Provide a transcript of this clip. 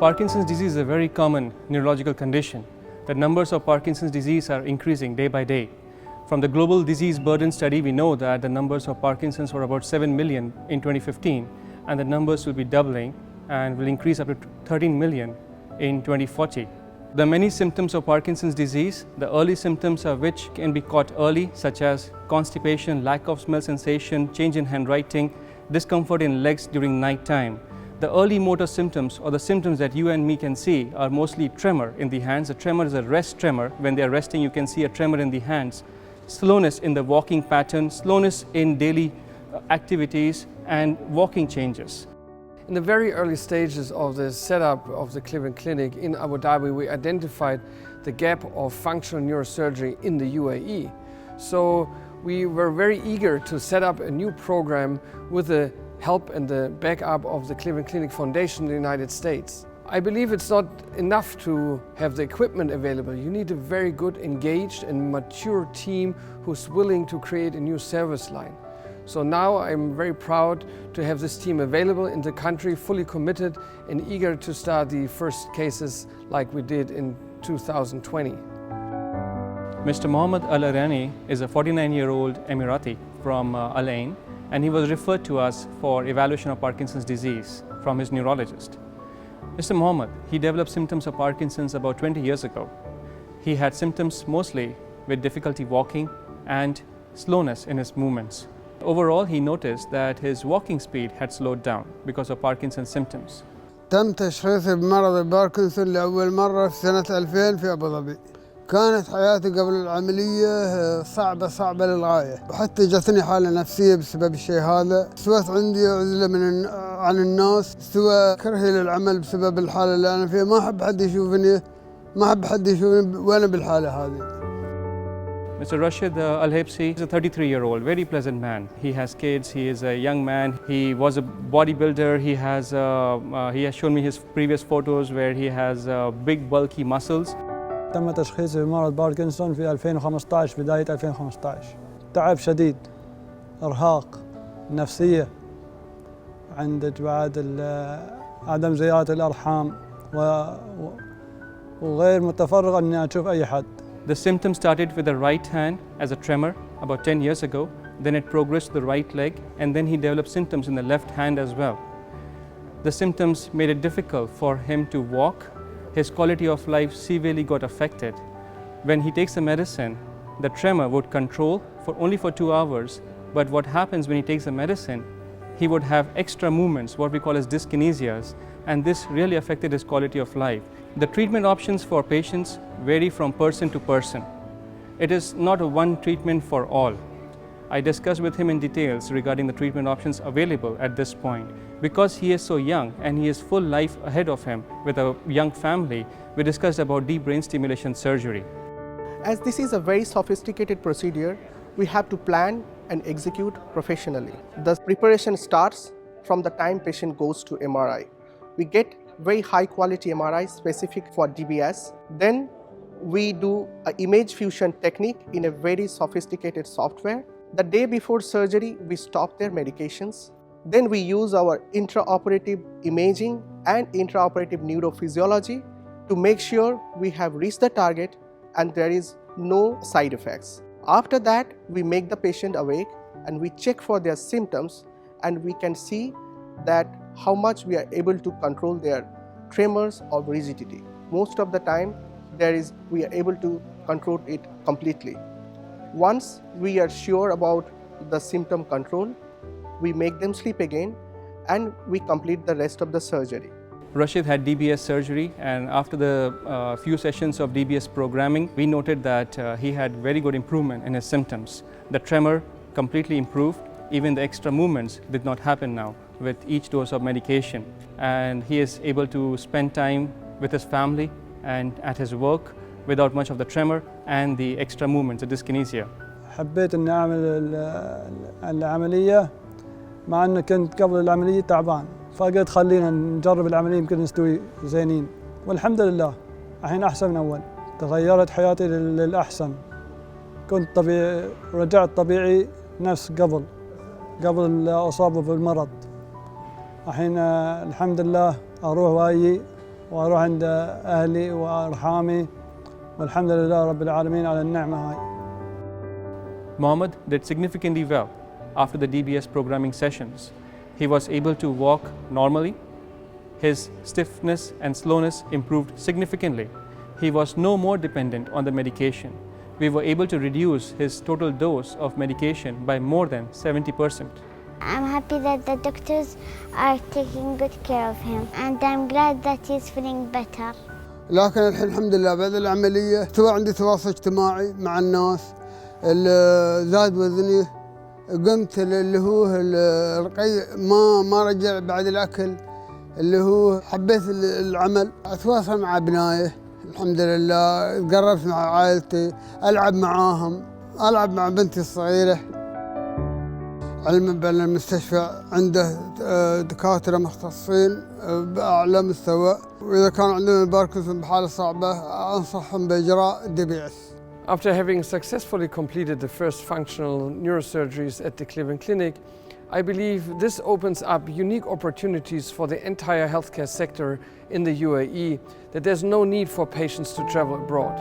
Parkinson's disease is a very common neurological condition. The numbers of Parkinson's disease are increasing day by day. From the Global Disease Burden Study, we know that the numbers of Parkinson's were about 7 million in 2015, and the numbers will be doubling and will increase up to 13 million in 2040. There are many symptoms of Parkinson's disease, the early symptoms of which can be caught early, such as constipation, lack of smell sensation, change in handwriting, discomfort in legs during night time. The early motor symptoms, or the symptoms that you and me can see, are mostly tremor in the hands. A tremor is a rest tremor. When they are resting, you can see a tremor in the hands. Slowness in the walking pattern, slowness in daily activities, and walking changes. In the very early stages of the setup of the Cleveland Clinic in Abu Dhabi, we identified the gap of functional neurosurgery in the UAE. So we were very eager to set up a new program with the help and the backup of the Cleveland Clinic Foundation in the United States. I believe it's not enough to have the equipment available. You need a very good, engaged and mature team who's willing to create a new service line. So now I'm very proud to have this team available in the country, fully committed and eager to start the first cases like we did in 2020. Mr. Mohammed Al-Arani is a 49-year-old Emirati from Al Ain, and he was referred to us for evaluation of Parkinson's disease from his neurologist. Mr. Mohammed, he developed symptoms of Parkinson's about 20 years ago. He had symptoms mostly with difficulty walking and slowness in his movements. Overall, he noticed that his walking speed had slowed down because of Parkinson's symptoms. تم تشخيصي بمرض باركنسون لأول مرة في سنة 2000 في أبوظبي. كانت حياتي قبل العملية صعبة للغاية، وحتى جتني حالة نفسية بسبب الشيء هذا. استوت عندي عزلة عن الناس، استوى كرهي للعمل بسبب الحالة اللي أنا فيها. ما أحب حد يشوفني وأنا بالحالة هذه. Mr. Rashid Al-Habsi is a 33-year-old, very pleasant man. He has kids, he is a young man, he was a bodybuilder, he has shown me his previous photos where he has big bulky muscles. تم تشخيصي بمرض باركنسون في 2015 بداية 2015. تعب شديد، إرهاق، نفسية، عندك بعد عدم زيارة الأرحام وغير متفرغ إني أشوف أي حد. The symptoms started with the right hand as a tremor about 10 years ago, then it progressed to the right leg, and then he developed symptoms in the left hand as well. The symptoms made it difficult for him to walk. His quality of life severely got affected. When he takes the medicine, the tremor would control only for 2 hours, but what happens when he takes the medicine, he would have extra movements, what we call as dyskinesias, and this really affected his quality of life. The treatment options for patients vary from person to person. It is not a one treatment for all. I discussed with him in details regarding the treatment options available at this point. Because he is so young and he has full life ahead of him with a young family, we discussed about deep brain stimulation surgery. As this is a very sophisticated procedure, we have to plan and execute professionally. The preparation starts from the time patient goes to MRI. We get very high quality MRI specific for DBS. Then we do an image fusion technique in a very sophisticated software. The day before surgery, we stop their medications. Then we use our intraoperative imaging and intraoperative neurophysiology to make sure we have reached the target and there is no side effects. After that, we make the patient awake and we check for their symptoms, and we can see that how much we are able to control their tremors or rigidity. Most of the time, we are able to control it completely. Once we are sure about the symptom control, we make them sleep again and we complete the rest of the surgery. Rashid had DBS surgery, and after the few sessions of DBS programming, we noted that he had very good improvement in his symptoms. The tremor completely improved. Even the extra movements did not happen now with each dose of medication. And he is able to spend time with his family and at his work without much of the tremor and the extra movements, the dyskinesia. حبيت إني أعمل العملية مع أن كنت قبل العملية تعبان، فقلت خلينا نجرب العملية يمكن نستوي زينين، والحمد لله الحين أحسن من أول. تغيرت حياتي للأحسن، كنت طبيعي، رجعت طبيعي نفس قبل الإصابة بالمرض. الحين الحمد لله أروح وأجي وأروح عند أهلي وأرحامي، والحمد لله رب العالمين على النعمة هاي. Mohammed did significantly well after the DBS programming sessions. He was able to walk normally. His stiffness and slowness improved significantly. He was no more dependent on the medication. We were able to reduce his total dose of medication by more than 70%. I'm happy that the doctors are taking good care of him, and I'm glad that he's feeling better. لكن الحين الحمد لله بعد العملية سواء عندي تواصل اجتماعي مع الناس، زاد وزني، قمت اللي هو الرقي ما رجع بعد الأكل، اللي هو حبيت العمل، أتواصل مع أبنائي الحمد لله، تقربت مع عائلتي، ألعب معاهم، ألعب مع بنتي الصغيرة. علما بأن المستشفى عنده دكاترة مختصين بأعلى مستوى، وإذا كان عندهم باركنسون بحالة صعبة أنصحهم بإجراء DBS. After having successfully completed the first functional neurosurgeries at the Cleveland Clinic, I believe this opens up unique opportunities for the entire healthcare sector in the UAE, that there's no need for patients to travel abroad.